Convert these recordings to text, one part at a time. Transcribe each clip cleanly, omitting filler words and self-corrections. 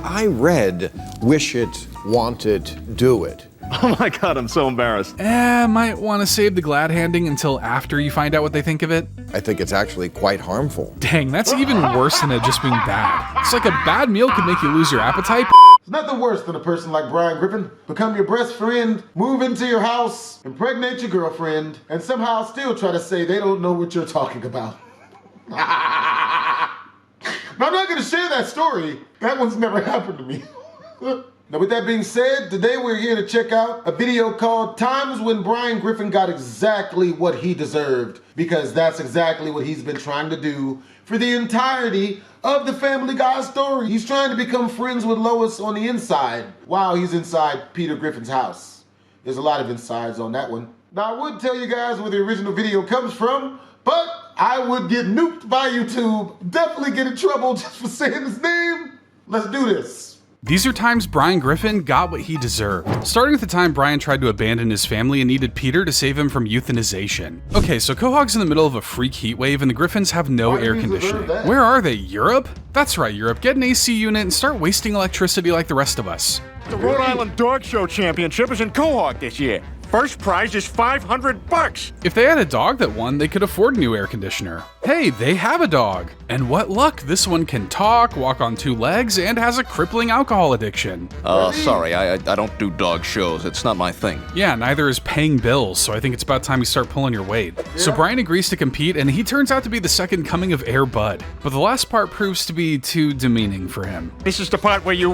I read wish it, want it, do it. Oh my god, I'm so embarrassed. Might want to save the glad handing until after you find out what they think of it. I think it's actually quite harmful. Dang, that's even worse than it just being bad. It's like a bad meal could make you lose your appetite. It's nothing worse than a person like Brian Griffin become your best friend, move into your house, impregnate your girlfriend, and somehow still try to say they don't know what you're talking about. Now, I'm not going to share that story. That one's never happened to me. Now, with that being said, today we're here to check out a video called Times When Brian Griffin Got Exactly What He Deserved, because that's exactly what he's been trying to do for the entirety of the Family Guy story. He's trying to become friends with Lois on the inside while he's inside Peter Griffin's house. There's a lot of insides on that one. Now, I would tell you guys where the original video comes from, but I would get nuked by YouTube. Definitely get in trouble just for saying his name. Let's do this. These are times Brian Griffin got what he deserved. Starting with the time Brian tried to abandon his family and needed Peter to save him from euthanization. Okay, so Quahog's in the middle of a freak heat wave and the Griffins have no air conditioning. Where are they? Europe? That's right, Europe. Get an AC unit and start wasting electricity like the rest of us. The Rhode Island Dog Show Championship is in Quahog this year. First prize is $500. If they had a dog that won, they could afford a new air conditioner. Hey, they have a dog. And what luck, this one can talk, walk on two legs, and has a crippling alcohol addiction. Sorry, I don't do dog shows. It's not my thing. Yeah, neither is paying bills, so I think it's about time you start pulling your weight. So Brian agrees to compete, and he turns out to be the second coming of Air Bud. But the last part proves to be too demeaning for him. This is the part where you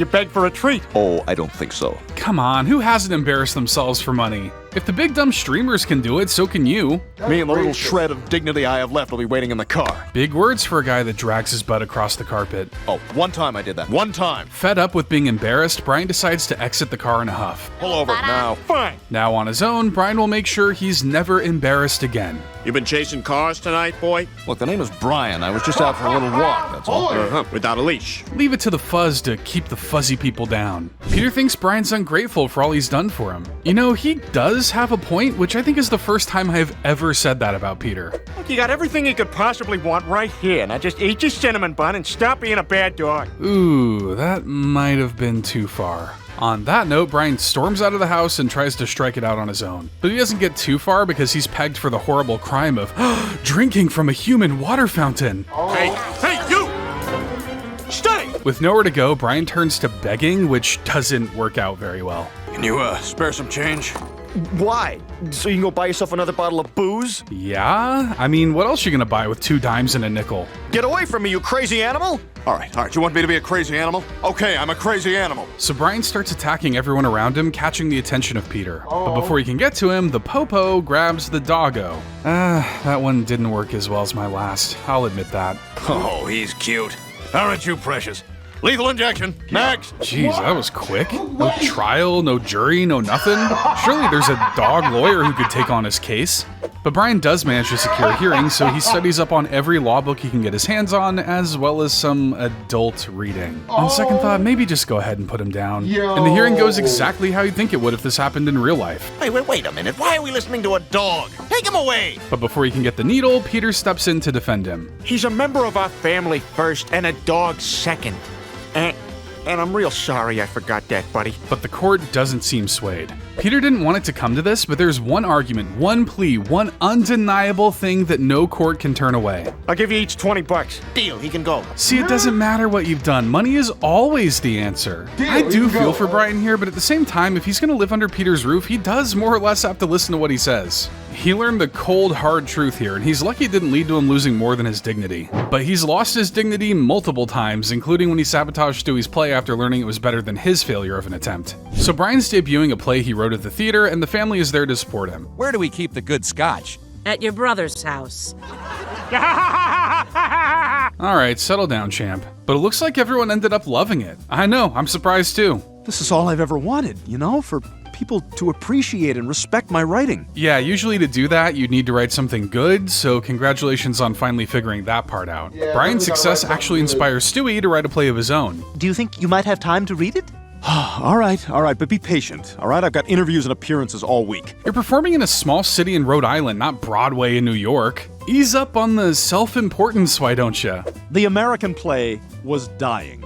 beg for a treat. Oh, I don't think so. Come on, who hasn't embarrassed themselves for money? If the big dumb streamers can do it, so can you. Me and the little shred of dignity I have left will be waiting in the car. Big words for a guy that drags his butt across the carpet. Oh, one time I did that. One time. Fed up with being embarrassed, Brian decides to exit the car in a huff. Pull over now. Fine. Now on his own, Brian will make sure he's never embarrassed again. You been chasing cars tonight, boy? Look, the name is Brian. I was just out for a little walk, that's all. Without a leash. Leave it to the fuzz to keep the fuzzy people down. Peter thinks Brian's ungrateful for all he's done for him. You know, he does have a point, which I think is the first time I've ever said that about Peter. Look, you got everything you could possibly want right here. Now just eat your cinnamon bun and stop being a bad dog. Ooh, that might have been too far. On that note, Brian storms out of the house and tries to strike it out on his own. But he doesn't get too far because he's pegged for the horrible crime of drinking from a human water fountain. Hey, you! Stay! With nowhere to go, Brian turns to begging, which doesn't work out very well. Can you, spare some change? Why? So you can go buy yourself another bottle of booze? Yeah? I mean, what else are you gonna buy with 2 dimes and a nickel? Get away from me, you crazy animal! All right, you want me to be a crazy animal? Okay, I'm a crazy animal. So Brian starts attacking everyone around him, catching the attention of Peter. But before he can get to him, the popo grabs the doggo. That one didn't work as well as my last. I'll admit that. Oh, he's cute. Aren't you precious? Lethal injection. Next. Jeez, that was quick. No trial, no jury, no nothing. Surely there's a dog lawyer who could take on his case. But Brian does manage to secure a hearing, so he studies up on every law book he can get his hands on, as well as some adult reading. On second thought, maybe just go ahead and put him down. And the hearing goes exactly how you'd think it would if this happened in real life. Wait a minute. Why are we listening to a dog? Take him away! But before he can get the needle, Peter steps in to defend him. He's a member of our family first and a dog second. And I'm real sorry I forgot that, buddy. But the court doesn't seem swayed. Peter didn't want it to come to this, but there's one argument, one plea, one undeniable thing that no court can turn away. I'll give you each $20. Deal, he can go. See, it doesn't matter what you've done. Money is always the answer. I do feel for Brian here, but at the same time, if he's gonna live under Peter's roof, he does more or less have to listen to what he says. He learned the cold, hard truth here, and he's lucky it didn't lead to him losing more than his dignity. But he's lost his dignity multiple times, including when he sabotaged Stewie's play after learning it was better than his failure of an attempt. So Brian's debuting a play he wrote at the theater, and the family is there to support him. Where do we keep the good scotch? At your brother's house. Alright, settle down, champ. But it looks like everyone ended up loving it. I know, I'm surprised too. This is all I've ever wanted, you know, for people to appreciate and respect my writing. Yeah, usually to do that, you'd need to write something good, so congratulations on finally figuring that part out. Brian's success actually inspires Stewie to write a play of his own. Do you think you might have time to read it? All right, but be patient, all right? I've got interviews and appearances all week. You're performing in a small city in Rhode Island, not Broadway in New York. Ease up on the self-importance, why don't ya? The American play was dying.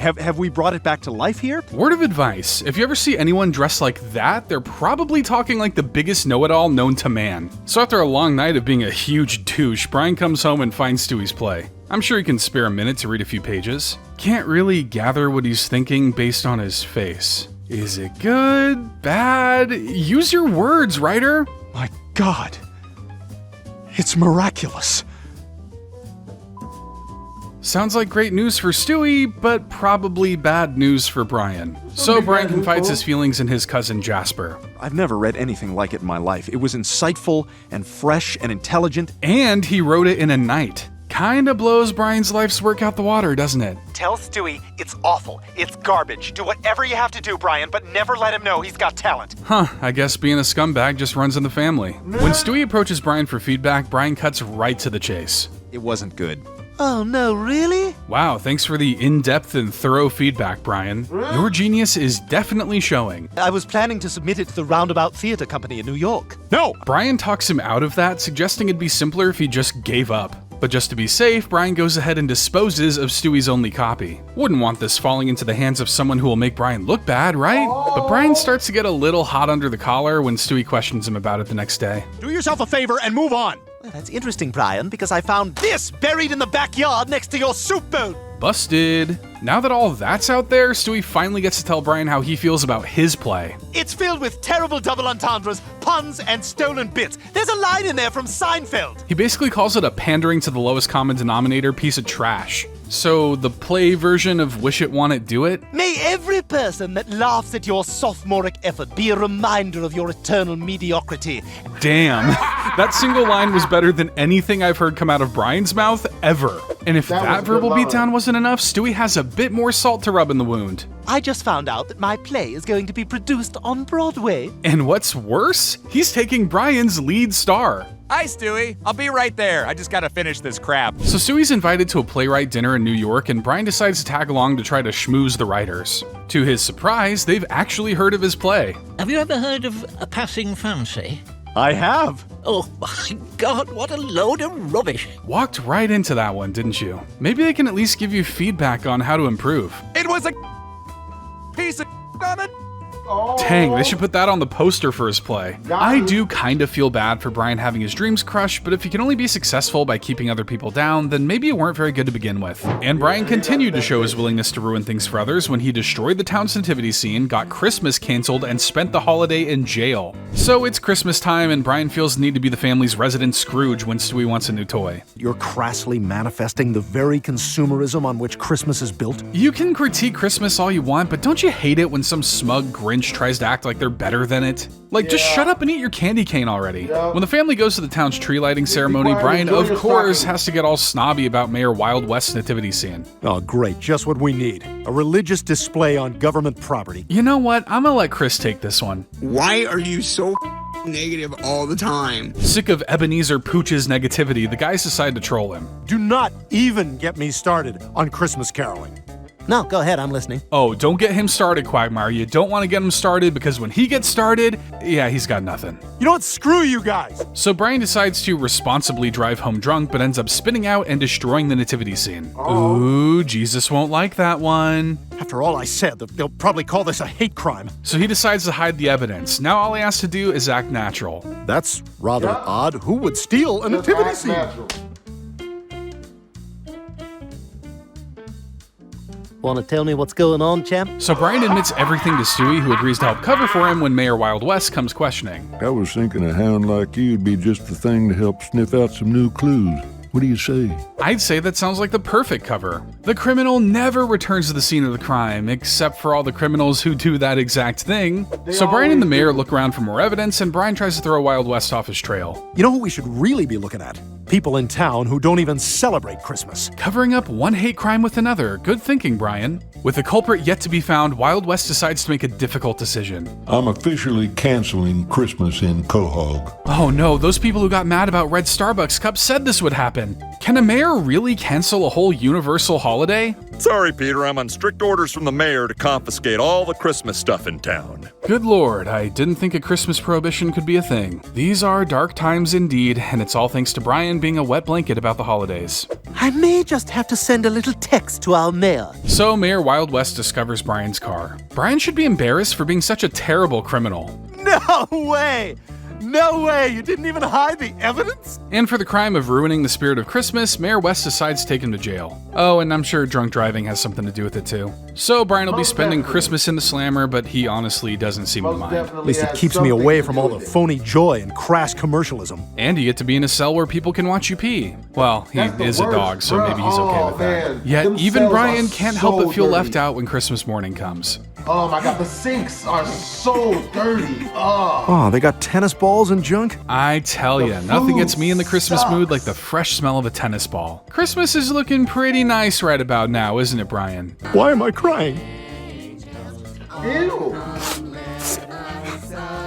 Have we brought it back to life here? Word of advice, if you ever see anyone dressed like that, they're probably talking like the biggest know-it-all known to man. So after a long night of being a huge douche, Brian comes home and finds Stewie's play. I'm sure he can spare a minute to read a few pages. Can't really gather what he's thinking based on his face. Is it good? Bad? Use your words, writer! My God. It's miraculous. Sounds like great news for Stewie, but probably bad news for Brian. So Brian confides his feelings in his cousin Jasper. I've never read anything like it in my life. It was insightful and fresh and intelligent. And he wrote it in a night. Kinda blows Brian's life's work out the water, doesn't it? Tell Stewie it's awful. It's garbage. Do whatever you have to do, Brian, but never let him know he's got talent. Huh, I guess being a scumbag just runs in the family. When Stewie approaches Brian for feedback, Brian cuts right to the chase. It wasn't good. Oh, no, really? Wow, thanks for the in-depth and thorough feedback, Brian. Your genius is definitely showing. I was planning to submit it to the Roundabout Theater Company in New York. No! Brian talks him out of that, suggesting it'd be simpler if he just gave up. But just to be safe, Brian goes ahead and disposes of Stewie's only copy. Wouldn't want this falling into the hands of someone who will make Brian look bad, right? But Brian starts to get a little hot under the collar when Stewie questions him about it the next day. Do yourself a favor and move on! Well, that's interesting, Brian, because I found this buried in the backyard next to your soup bowl. Busted. Now that all that's out there, Stewie finally gets to tell Brian how he feels about his play. It's filled with terrible double entendres, puns, and stolen bits. There's a line in there from Seinfeld. He basically calls it a pandering to the lowest common denominator piece of trash. So the play version of Wish It, Want It, Do It? May every person that laughs at your sophomoric effort be a reminder of your eternal mediocrity. Damn. That single line was better than anything I've heard come out of Brian's mouth ever. And if that verbal beatdown wasn't enough, Stewie has a bit more salt to rub in the wound. I just found out that my play is going to be produced on Broadway. And what's worse, he's taking Brian's lead star. Hi, Stewie. I'll be right there. I just gotta finish this crap. So Stewie's invited to a playwright dinner in New York, and Brian decides to tag along to try to schmooze the writers. To his surprise, they've actually heard of his play. Have you ever heard of A Passing Fancy? I have. Oh my God, what a load of rubbish. Walked right into that one, didn't you? Maybe they can at least give you feedback on how to improve. It was a piece of on it. Dang, they should put that on the poster for his play. I do kind of feel bad for Brian having his dreams crushed, but if he can only be successful by keeping other people down, then maybe it weren't very good to begin with. And Brian continued to show his willingness to ruin things for others when he destroyed the town's nativity scene, got Christmas canceled, and spent the holiday in jail. So it's Christmas time, and Brian feels the need to be the family's resident Scrooge when Stewie wants a new toy. You're crassly manifesting the very consumerism on which Christmas is built. You can critique Christmas all you want, but don't you hate it when some smug Grinch tries to act like they're better than it? Like, just shut up and eat your candy cane already. When the family goes to the town's tree lighting ceremony, Brian, of course, has to get all snobby about Mayor Wild West's nativity scene. Oh, great. Just what we need. A religious display on government property. You know what? I'm gonna let Chris take this one. Why are you so negative all the time? Sick of Ebenezer Pooch's negativity, the guys decide to troll him. Do not even get me started on Christmas caroling. No, go ahead, I'm listening. Oh, don't get him started, Quagmire. You don't want to get him started because when he gets started, yeah, he's got nothing. You know what? Screw you guys! So Brian decides to responsibly drive home drunk, but ends up spinning out and destroying the nativity scene. Ooh, Jesus won't like that one. After all I said, they'll probably call this a hate crime. So he decides to hide the evidence. Now all he has to do is act natural. That's rather odd. Who would steal a nativity scene? Want to tell me what's going on, champ? So Brian admits everything to Stewie, who agrees to help cover for him when Mayor Wild West comes questioning. I was thinking a hound like you'd be just the thing to help sniff out some new clues. What do you say? I'd say that sounds like the perfect cover. The criminal never returns to the scene of the crime, except for all the criminals who do that exact thing. So Brian and the mayor look around for more evidence, and Brian tries to throw Wild West off his trail. You know who we should really be looking at? People in town who don't even celebrate Christmas. Covering up one hate crime with another. Good thinking, Brian. With the culprit yet to be found, Wild West decides to make a difficult decision. I'm officially canceling Christmas in Quahog. Oh no, those people who got mad about red Starbucks cups said this would happen. Can a mayor really cancel a whole universal holiday? Sorry, Peter, I'm on strict orders from the mayor to confiscate all the Christmas stuff in town. Good lord, I didn't think a Christmas prohibition could be a thing. These are dark times indeed, and it's all thanks to Brian being a wet blanket about the holidays. I may just have to send a little text to our mayor. So Mayor Wild West discovers Brian's car. Brian should be embarrassed for being such a terrible criminal. No way! No way! You didn't even hide the evidence? And for the crime of ruining the spirit of Christmas, Mayor West decides to take him to jail. Oh, and I'm sure drunk driving has something to do with it too. So Brian will be spending Christmas in the slammer, but he honestly doesn't seem to mind. At least it keeps me away from all the phony joy and crass commercialism. And you get to be in a cell where people can watch you pee. Well, he is a dog, so maybe he's okay with that. Yet even Brian can't help but feel left out when Christmas morning comes. Oh my god, the sinks are so dirty. Oh, they got tennis balls and junk? I tell ya, nothing gets me in the Christmas mood like the fresh smell of a tennis ball. Christmas is looking pretty nice right about now, isn't it, Brian? Why am I crying? Ew.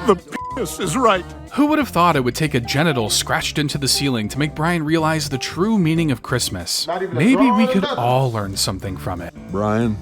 The penis is right. Who would have thought it would take a genital scratched into the ceiling to make Brian realize the true meaning of Christmas? Maybe we could all learn something from it. Brian,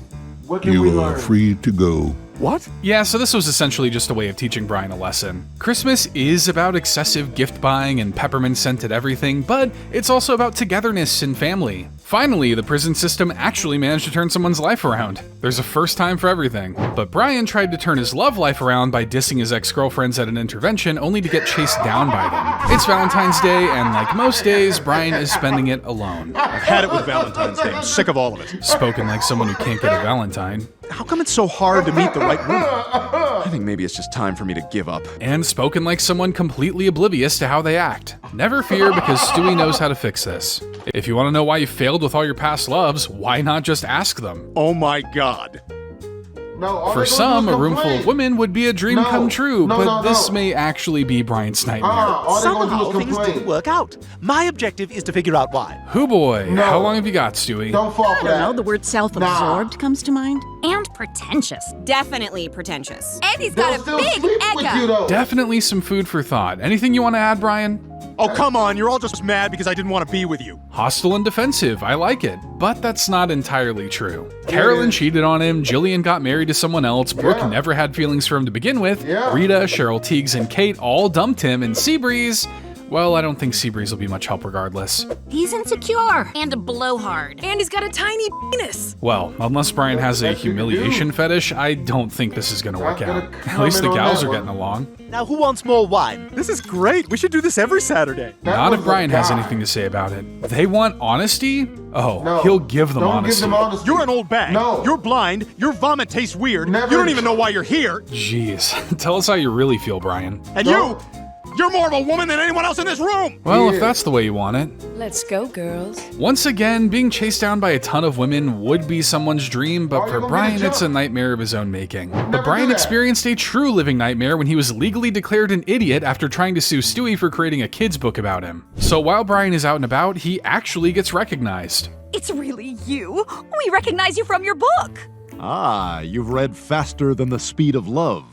What can we you learn? are free to go. What? Yeah, so this was essentially just a way of teaching Brian a lesson. Christmas is about excessive gift buying and peppermint scented everything, but it's also about togetherness and family. Finally, the prison system actually managed to turn someone's life around. There's a first time for everything. But Brian tried to turn his love life around by dissing his ex-girlfriends at an intervention only to get chased down by them. It's Valentine's Day, and like most days, Brian is spending it alone. I've had it with Valentine's Day. I'm sick of all of it. Spoken like someone who can't get a Valentine. How come it's so hard to meet the right woman? I think maybe it's just time for me to give up. And spoken like someone completely oblivious to how they act. Never fear, because Stewie knows how to fix this. If you want to know why you failed with all your past loves, why not just ask them? Oh my god. For some, a room full of women would be a dream come true, but this may actually be Brian's nightmare. Somehow things didn't work out. My objective is to figure out why. Hoo boy, how long have you got, Stewie? Don't fall for I don't know, that. the word self-absorbed comes to mind. And pretentious. Definitely pretentious. And he's got a big ego. Definitely some food for thought. Anything you want to add, Brian? Oh, come on, you're all just mad because I didn't want to be with you. Hostile and defensive, I like it. But that's not entirely true. Carolyn cheated on him, Jillian got married to someone else, Brooke never had feelings for him to begin with, Rita, Cheryl Teagues, and Kate all dumped him, and Seabreeze, well, I don't think Seabreeze will be much help regardless. He's insecure. And a blowhard. And he's got a tiny penis. Well, unless Brian has a humiliation fetish, I don't think this is gonna work out. At least the gals are getting along. Now, who wants more wine? This is great. We should do this every Saturday. Not if Brian has anything to say about it. They want honesty? Oh, he'll give them honesty. You're an old bag. No. You're blind. Your vomit tastes weird. You don't even know why you're here. Jeez, tell us how you really feel, Brian. And you're more of a woman than anyone else in this room. Well, if that's the way you want it. Let's go, girls. Once again, being chased down by a ton of women would be someone's dream, but for Brian, it's a nightmare of his own making. But Brian experienced a true living nightmare when he was legally declared an idiot after trying to sue Stewie for creating a kid's book about him. So while Brian is out and about, he actually gets recognized. It's really you. We recognize you from your book. Ah, you've read faster than the speed of love.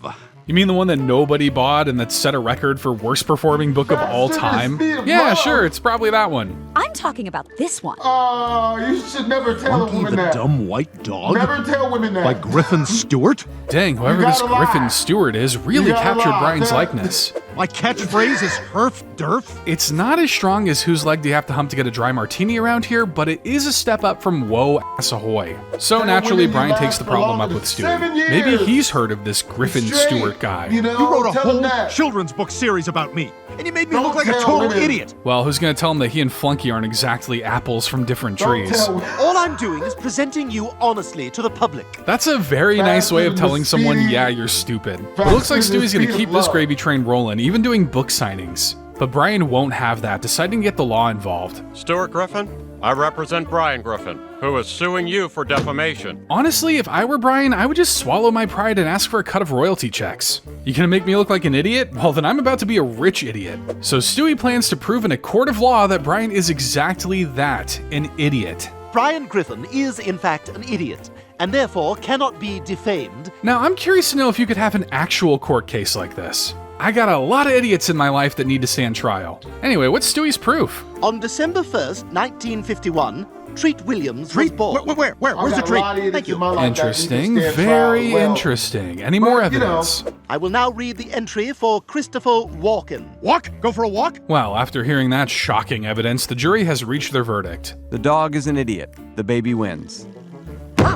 You mean the one that nobody bought and that set a record for worst performing book of all time? Yeah, sure, it's probably that one. I'm talking about this one. Oh, you should never tell a woman that. Dumb white dog? Never tell women that. By Griffin Stewart? Dang, whoever this Griffin Stewart is really captured Brian's likeness. My catchphrase is herf derf? It's not as strong as whose leg do you have to hump to get a dry martini around here, but it is a step up from whoa ass ahoy. So naturally, Brian takes the problem up with Stewie. Maybe he's heard of this Griffin Stewart guy. You wrote a whole children's book series about me, and you made me look like a total idiot. Well, who's gonna tell him that he and Flunky aren't exactly apples from different trees? All I'm doing is presenting you honestly to the public. That's a very nice way of telling someone, yeah, you're stupid. It looks like Stewie's gonna keep this gravy train rolling, even doing book signings. But Brian won't have that, deciding to get the law involved. Stuart Griffin, I represent Brian Griffin, who is suing you for defamation. Honestly, if I were Brian, I would just swallow my pride and ask for a cut of royalty checks. You gonna make me look like an idiot? Well, then I'm about to be a rich idiot. So Stewie plans to prove in a court of law that Brian is exactly that, an idiot. Brian Griffin is, in fact, an idiot, and therefore cannot be defamed. Now, I'm curious to know if you could have an actual court case like this. I got a lot of idiots in my life that need to stand trial. Anyway, what's Stewie's proof? On December 1st, 1951, Treat Williams was born. Where? Where's the treat? Thank you. Interesting, very interesting. Any more evidence? I will now read the entry for Christopher Walken. Walk? Go for a walk? Well, after hearing that shocking evidence, the jury has reached their verdict. The dog is an idiot. The baby wins.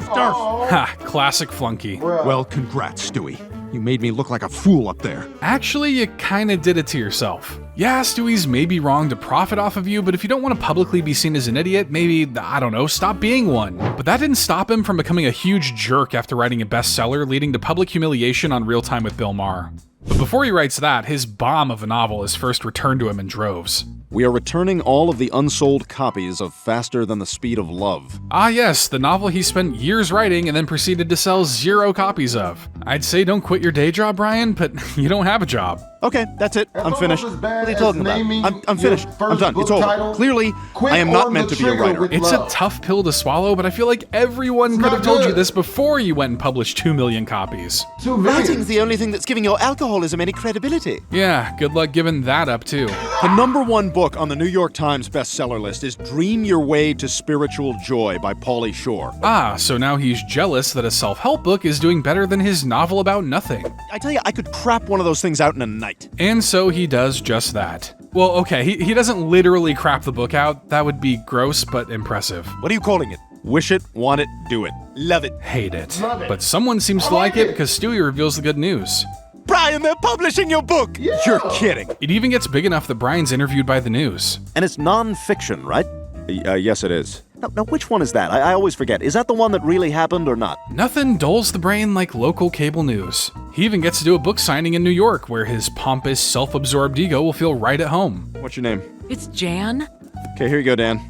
Ha, classic flunky. Well, congrats, Stewie. You made me look like a fool up there. Actually, you kinda did it to yourself. Yeah, Stewie's maybe wrong to profit off of you, but if you don't want to publicly be seen as an idiot, maybe, I don't know, stop being one. But that didn't stop him from becoming a huge jerk after writing a bestseller, leading to public humiliation on Real Time with Bill Maher. But before he writes that, his bomb of a novel is first returned to him in droves. We are returning all of the unsold copies of Faster Than the Speed of Love. Ah yes, the novel he spent years writing and then proceeded to sell 0 copies of. I'd say don't quit your day job, Brian, but you don't have a job. Okay, that's it. I'm finished. What are you talking about? I'm finished. I'm done. It's over. Clearly, I am not meant to be a writer. It's a tough pill to swallow, but I feel like everyone could have told you this before you went and published 2 million copies. Writing's the only thing that's giving your alcoholism any credibility. Yeah, good luck giving that up too. The #1 book on the New York Times bestseller list is Dream Your Way to Spiritual Joy by Pauly Shore. Ah, so now he's jealous that a self-help book is doing better than his novel about nothing. I tell you, I could crap one of those things out in a night. And so he does just that. Well, okay, he doesn't literally crap the book out. That would be gross, but impressive. What are you calling it? Wish it, want it, do it. Love it. Hate it. But someone seems to like it because Stewie reveals the good news. Brian, they're publishing your book! Yeah. You're kidding. It even gets big enough that Brian's interviewed by the news. And it's non-fiction, right? Yes, it is. Now, which one is that? I always forget. Is that the one that really happened or not? Nothing dulls the brain like local cable news. He even gets to do a book signing in New York, where his pompous, self-absorbed ego will feel right at home. What's your name? It's Jan. Okay, here you go, Dan.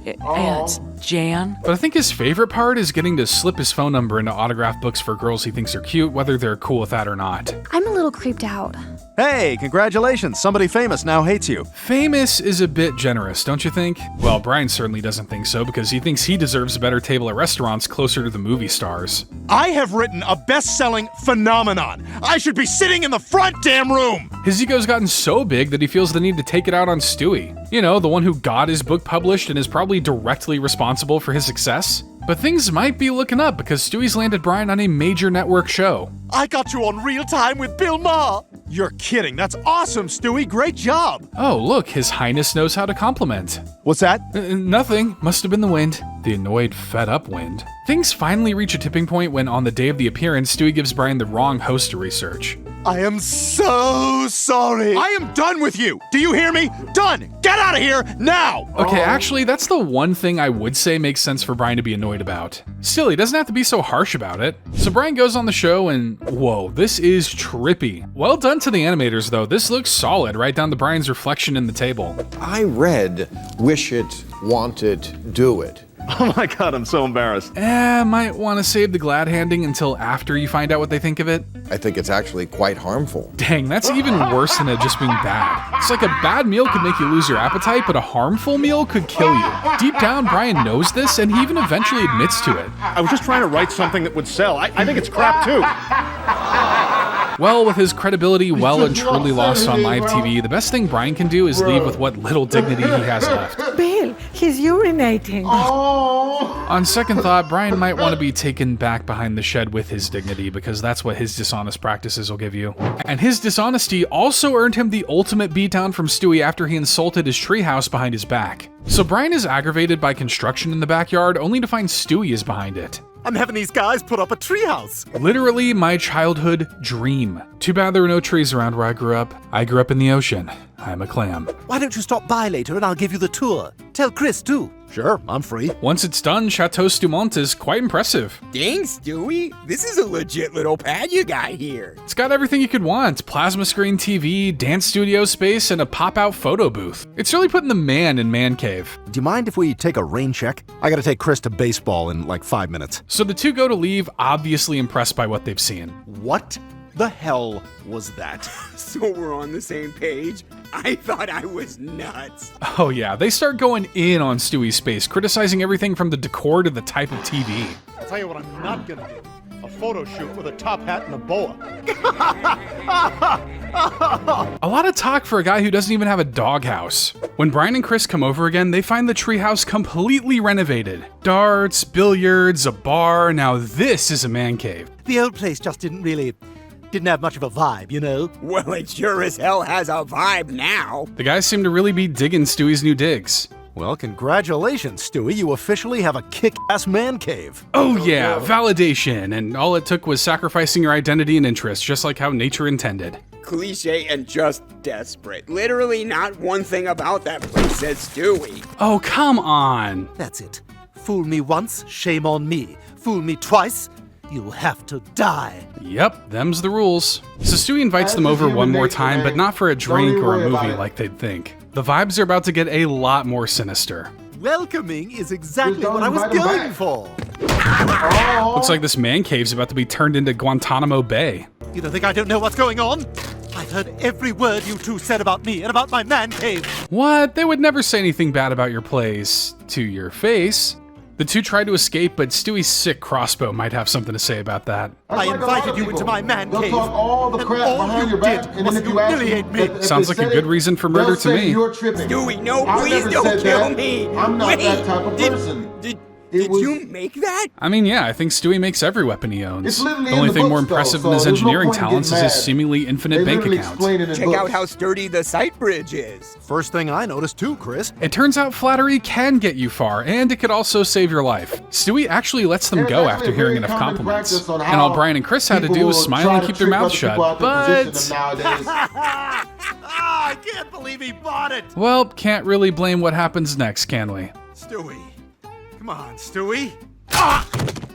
It's Jan. But I think his favorite part is getting to slip his phone number into autographed books for girls he thinks are cute, whether they're cool with that or not. I'm a little creeped out. Hey, congratulations. Somebody famous now hates you. Famous is a bit generous, don't you think? Well, Brian certainly doesn't think so, because he thinks he deserves a better table at restaurants closer to the movie stars. I have written a best-selling phenomenon. I should be sitting in the front damn room. His ego's gotten so big that he feels the need to take it out on Stewie. You know, the one who got his book published and is probably directly responsible for his success. But things might be looking up because Stewie's landed Brian on a major network show. I got you on Real Time with Bill Maher. You're kidding. That's awesome, Stewie. Great job. Oh, look, His Highness knows how to compliment. What's that? Nothing. Must have been the wind. The annoyed, fed-up wind. Things finally reach a tipping point when, on the day of the appearance, Stewie gives Brian the wrong host to research. I am so sorry. I am done with you. Do you hear me? Done. Get out of here now. Okay, actually, that's the one thing I would say makes sense for Brian to be annoyed about. Still, he doesn't have to be so harsh about it. So Brian goes on the show and, whoa, this is trippy. Well done to the animators, though. This looks solid, right down to Brian's reflection in the table. I read Wish It, Want It, Do It. Oh my god, I'm so embarrassed. Might want to save the glad handing until after you find out what they think of it. I think it's actually quite harmful. Dang, that's even worse than it just being bad. It's like a bad meal could make you lose your appetite, but a harmful meal could kill you. Deep down, Brian knows this, and he even eventually admits to it. I was just trying to write something that would sell. I think it's crap too. Well, with his credibility well and truly lost on live TV, the best thing Brian can do is leave with what little dignity he has left. Bill, he's urinating. On second thought, Brian might want to be taken back behind the shed with his dignity, because that's what his dishonest practices will give you. And his dishonesty also earned him the ultimate beatdown from Stewie after he insulted his treehouse behind his back. So Brian is aggravated by construction in the backyard, only to find Stewie is behind it. I'm having these guys put up a treehouse. Literally my childhood dream. Too bad there were no trees around where I grew up. I grew up in the ocean. I'm a clam. Why don't you stop by later and I'll give you the tour? Tell Chris too. Sure, I'm free. Once it's done, Chateau Stumont is quite impressive. Thanks, Stewie. This is a legit little pad you got here. It's got everything you could want. Plasma screen TV, dance studio space, and a pop-out photo booth. It's really putting the man in man cave. Do you mind if we take a rain check? I gotta take Chris to baseball in like 5 minutes. So the two go to leave, obviously impressed by what they've seen. What the hell was that? So we're on the same page? I thought I was nuts. Oh yeah, they start going in on Stewie's space, criticizing everything from the decor to the type of TV. I'll tell you what I'm not gonna do. A photo shoot with a top hat and a boa. A lot of talk for a guy who doesn't even have a doghouse. When Brian and Chris come over again, they find the treehouse completely renovated. Darts, billiards, a bar, now this is a man cave. The old place just didn't have much of a vibe, you know? Well, it sure as hell has a vibe now. The guys seem to really be digging Stewie's new digs. Well, congratulations, Stewie. You officially have a kick-ass man cave. Oh yeah, validation, and all it took was sacrificing your identity and interests, just like how nature intended. Cliche and just desperate. Literally not one thing about that place says Stewie. Oh, come on. That's it. Fool me once, shame on me. Fool me twice, you'll have to die. Yep, them's the rules. So Stewie invites them over one more time, but not for a drink or a movie like they'd think. The vibes are about to get a lot more sinister. Welcoming is exactly what I was going for. Looks like this man cave's about to be turned into Guantanamo Bay. You don't think I don't know what's going on? I've heard every word you two said about me and about my man cave. What? They would never say anything bad about your place to your face. The two tried to escape, but Stewie's sick crossbow might have something to say about that. I invited you into my man cave. They'll talk all the crap behind your back, and then if you humiliate me. Sounds like a good reason for murder to me. You're tripping. Stewie, no, please don't kill me. I'm not that type of person. Did you make that? I mean, yeah, I think Stewie makes every weapon he owns. The literally only in the thing more books, impressive though, than his so there's no engineering point in talents is getting his mad. seemingly infinite bank account. Check out how sturdy the sight bridge is. First thing I noticed too, Chris. It turns out flattery can get you far, and it could also save your life. Stewie actually lets them go after hearing enough compliments. And all Brian and Chris had to do was smile and keep their mouths shut, but... I can't believe he bought it. Well, can't really blame what happens next, can we? Stewie. Come on, Stewie.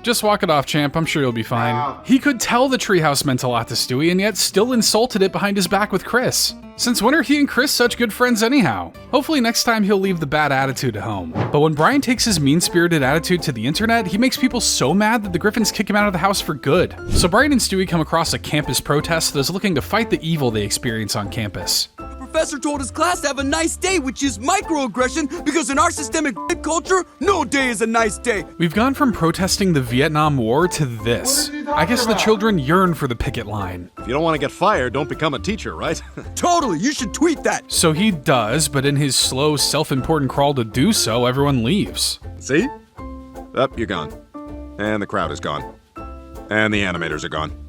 Just walk it off, champ. I'm sure you'll be fine. He could tell the treehouse meant a lot to Stewie and yet still insulted it behind his back with Chris. Since when are he and Chris such good friends anyhow? Hopefully next time he'll leave the bad attitude at home. But when Brian takes his mean-spirited attitude to the internet, he makes people so mad that the Griffins kick him out of the house for good. So Brian and Stewie come across a campus protest that is looking to fight the evil they experience on campus. Professor told his class to have a nice day, which is microaggression, because in our systemic culture, no day is a nice day. We've gone from protesting the Vietnam War to this. I guess the children yearn for the picket line. If you don't want to get fired, don't become a teacher, right? Totally, you should tweet that. So he does, but in his slow, self-important crawl to do so, everyone leaves. See? Up, you're gone. And the crowd is gone. And the animators are gone.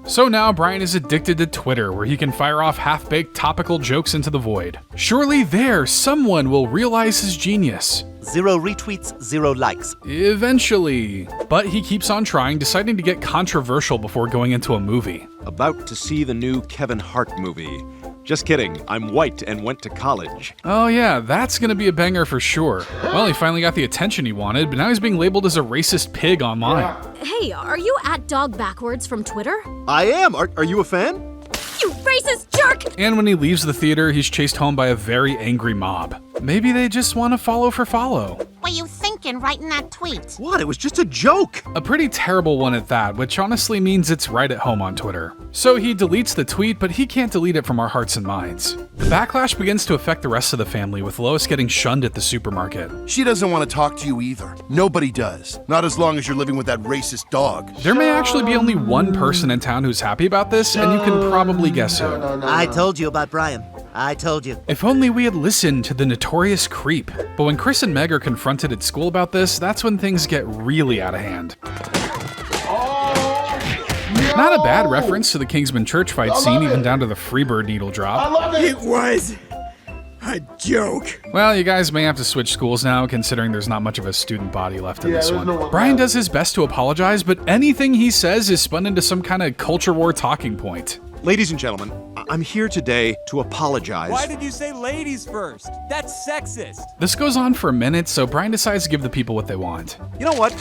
So now Brian is addicted to Twitter, where he can fire off half-baked topical jokes into the void. Surely there, someone will realize his genius. 0 retweets, 0 likes. Eventually. But he keeps on trying, deciding to get controversial before going into a movie. About to see the new Kevin Hart movie. Just kidding, I'm white and went to college. Oh yeah, that's gonna be a banger for sure. Well, he finally got the attention he wanted, but now he's being labeled as a racist pig online. Hey, are you at Dog Backwards from Twitter? I am. Are you a fan? You racist jerk! And when he leaves the theater, he's chased home by a very angry mob. Maybe they just want to follow for follow. What you thinking writing that tweet? What? It was just a joke. A pretty terrible one at that, which honestly means it's right at home on Twitter. So he deletes the tweet, but he can't delete it from our hearts and minds. The backlash begins to affect the rest of the family, with Lois getting shunned at the supermarket. She doesn't want to talk to you either. Nobody does. Not as long as you're living with that racist dog. There may actually be only one person in town who's happy about this, and you can probably guess who. I told you about Brian. I told you. If only we had listened to the notorious creep. But when Chris and Meg are confronted at school about this, that's when things get really out of hand. Not a bad reference to the Kingsman church fight scene, even down to the Freebird needle drop. It was a joke. Well, you guys may have to switch schools now, considering there's not much of a student body left in this one. Brian does his best to apologize, but anything he says is spun into some kind of culture war talking point. Ladies and gentlemen, I'm here today to apologize. Why did you say ladies first? That's sexist. This goes on for a minute, so Brian decides to give the people what they want. You know what?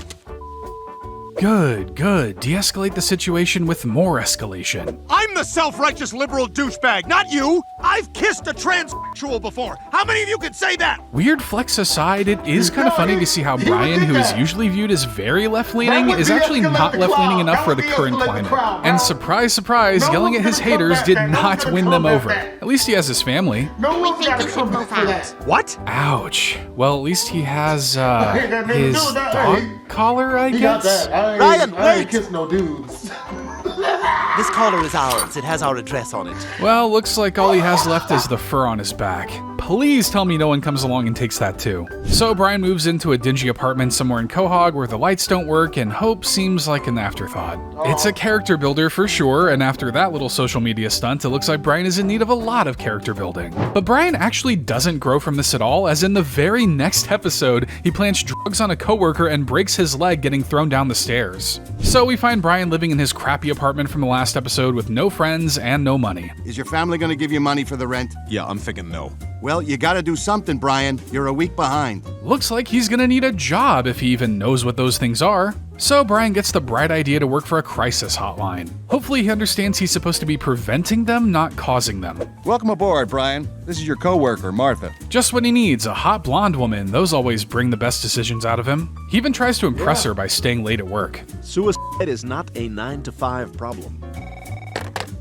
Good. De-escalate the situation with more escalation. I'm the self-righteous liberal douchebag, not you! I've kissed a transsexual before! How many of you can say that? Weird flex aside, it is kind of funny to see how Brian, who is usually viewed as very left-leaning, is actually not left-leaning enough for the current climate. And surprise, surprise, yelling at his haters did not win them over. At least he has his family. We think you should move out. What? Ouch. Well, at least he has, his dog collar, I guess? Ryan, I ain't wait! kiss no dudes. This collar is ours. It has our address on it. Well, looks like all he has left is the fur on his back. please tell me no one comes along and takes that too. So Brian moves into a dingy apartment somewhere in Quahog where the lights don't work and hope seems like an afterthought. It's a character builder for sure, and after that little social media stunt, it looks like Brian is in need of a lot of character building. But Brian actually doesn't grow from this at all, as in the very next episode, he plants drugs on a coworker and breaks his leg getting thrown down the stairs. So we find Brian living in his crappy apartment from the last episode with no friends and no money. Is your family gonna give you money for the rent? Yeah, I'm thinking no. Well, you gotta do something, Brian. You're a week behind. Looks like he's gonna need a job if he even knows what those things are. So Brian gets the bright idea to work for a crisis hotline. Hopefully he understands he's supposed to be preventing them, not causing them. Welcome aboard, Brian. This is your coworker, Martha. Just what he needs, a hot blonde woman. Those always bring the best decisions out of him. He even tries to impress her by staying late at work. Suicide is not a 9-to-5 problem.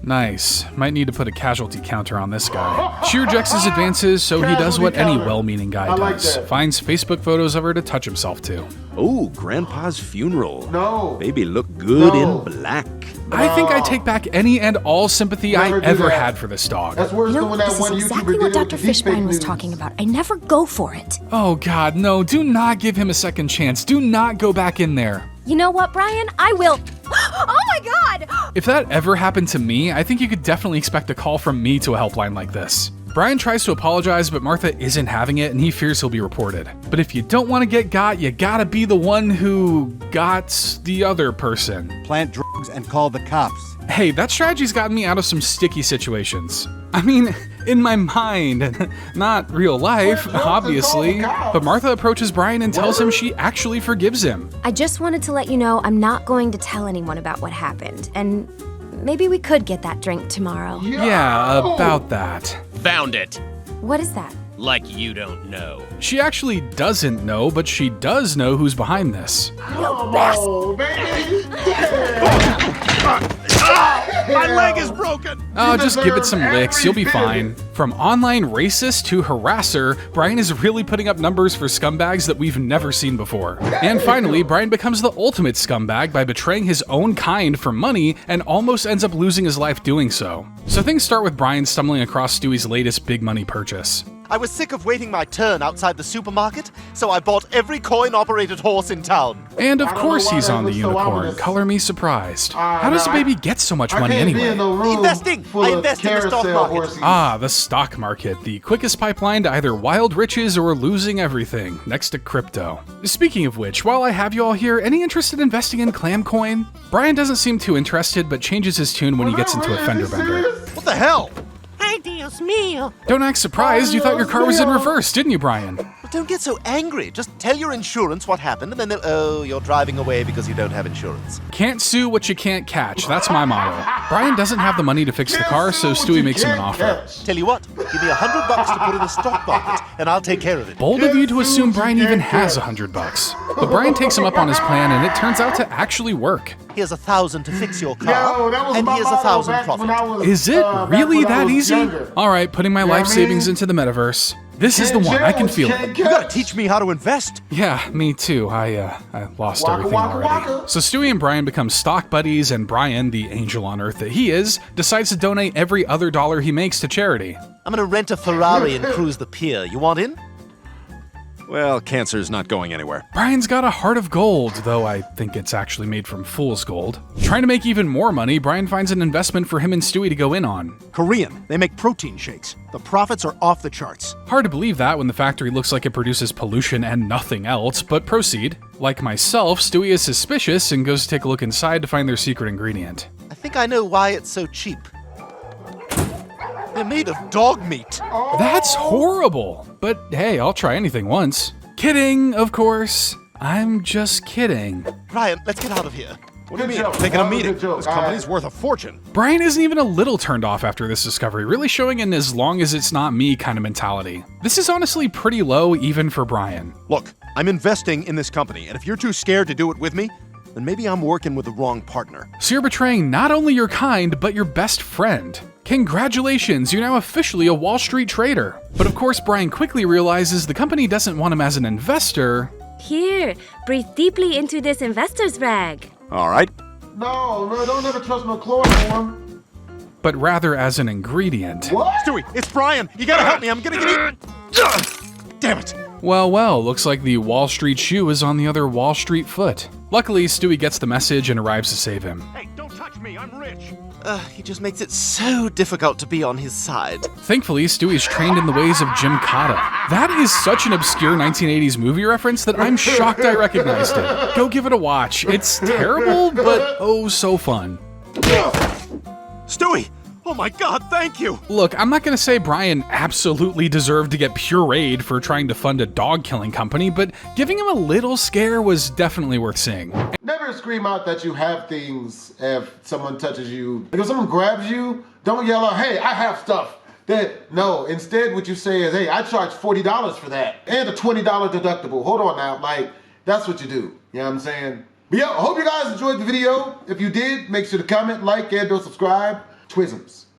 Nice. Might need to put a casualty counter on this guy. She rejects his advances, so he does what any well-meaning guy does. Finds Facebook photos of her to touch himself to. Oh, Grandpa's funeral. No. Baby looked good in black. I think I take back any and all sympathy I ever had for this dog. That's worse than when that This one is YouTuber exactly did what it Dr. with the deepfake Fishbein was news. talking about. I never go for it. Oh god, no, do not give him a second chance. Do not go back in there. You know what, Brian? I will. Oh my god! If that ever happened to me, I think you could definitely expect a call from me to a helpline like this. Brian tries to apologize, but Martha isn't having it and he fears he'll be reported. But if you don't want to get got, you gotta be the one who got the other person. Plant drugs and call the cops. Hey, that strategy's gotten me out of some sticky situations. I mean, in my mind, not real life, obviously. But Martha approaches Brian and tells him she actually forgives him. I just wanted to let you know I'm not going to tell anyone about what happened, and maybe we could get that drink tomorrow. Yeah, about that. Found it. What is that? Like you don't know. She actually doesn't know, but she does know who's behind this. Oh, baby. My leg is broken! Oh, just give it some licks, you'll be fine. From online racist to harasser, Brian is really putting up numbers for scumbags that we've never seen before. And finally, Brian becomes the ultimate scumbag by betraying his own kind for money and almost ends up losing his life doing so. So things start with Brian stumbling across Stewie's latest big money purchase. I was sick of waiting my turn outside the supermarket, so I bought every coin-operated horse in town. And of course he's on the unicorn. Color me surprised. How does the baby get so much money anyway? Investing! I invest in the stock market. Ah, the stock market, the quickest pipeline to either wild riches or losing everything, next to crypto. Speaking of which, while I have you all here, any interest in investing in Clamcoin? Brian doesn't seem too interested, but changes his tune when he gets into a fender bender. What the hell? Ay, Dios mío. Don't act surprised, you thought your car was in reverse, didn't you, Brian? Well, don't get so angry. Just tell your insurance what happened, and then they'll, oh, you're driving away because you don't have insurance. Can't sue what you can't catch, that's my motto. Brian doesn't have the money to fix the car, so Stewie makes him an offer. Tell you what, give me $100 to put in the stock market, and I'll take care of it. Bold of you to assume Brian even has $100. But Brian takes him up on his plan, and it turns out to actually work. Here's $1,000 to fix your car, and here's $1,000 profit. Is it really that easy? Alright, putting my life savings into the metaverse. This is the one, I can feel it. You gotta teach me how to invest. Yeah, me too. I lost everything already. So Stewie and Brian become stock buddies, and Brian, the angel on earth that he is, decides to donate every other dollar he makes to charity. I'm gonna rent a Ferrari and cruise the pier. You want in? Well, cancer's not going anywhere. Brian's got a heart of gold, though I think it's actually made from fool's gold. Trying to make even more money, Brian finds an investment for him and Stewie to go in on. Korean. They make protein shakes. The profits are off the charts. Hard to believe that when the factory looks like it produces pollution and nothing else, but proceed. Like myself, Stewie is suspicious and goes to take a look inside to find their secret ingredient. I think I know why it's so cheap. They're made of dog meat. That's horrible! But hey, I'll try anything once. Kidding, of course. I'm just kidding. Brian, let's get out of here. What do you mean? I'm taking a meeting. This company's worth a fortune. Brian isn't even a little turned off after this discovery, really showing an as long as it's not me kind of mentality. This is honestly pretty low even for Brian. Look, I'm investing in this company, and if you're too scared to do it with me, then maybe I'm working with the wrong partner. So you're betraying not only your kind, but your best friend. Congratulations, you're now officially a Wall Street trader. But of course, Brian quickly realizes the company doesn't want him as an investor. Here, breathe deeply into this investor's bag. All right. No, don't ever trust no chloroform. But rather as an ingredient. What? Stewie, it's Brian. You gotta help me. I'm gonna get eaten. Damn it! Well, well, looks like the Wall Street shoe is on the other Wall Street foot. Luckily, Stewie gets the message and arrives to save him. Hey, don't touch me, I'm rich. He just makes it so difficult to be on his side. Thankfully, Stewie's trained in the ways of Jim Cotta. That is such an obscure 1980s movie reference that I'm shocked I recognized it. Go give it a watch. It's terrible, but oh so fun. Stewie! Oh my god, thank you! Look, I'm not gonna say Brian absolutely deserved to get pureed for trying to fund a dog killing company, but giving him a little scare was definitely worth seeing. Never scream out that you have things if someone touches you. Like if someone grabs you, don't yell out, hey, I have stuff. No, instead what you say is, hey, I charge $40 for that. And a $20 deductible. Hold on now, like, that's what you do. You know what I'm saying? But yeah, I hope you guys enjoyed the video. If you did, make sure to comment, like, and or subscribe. Twisms.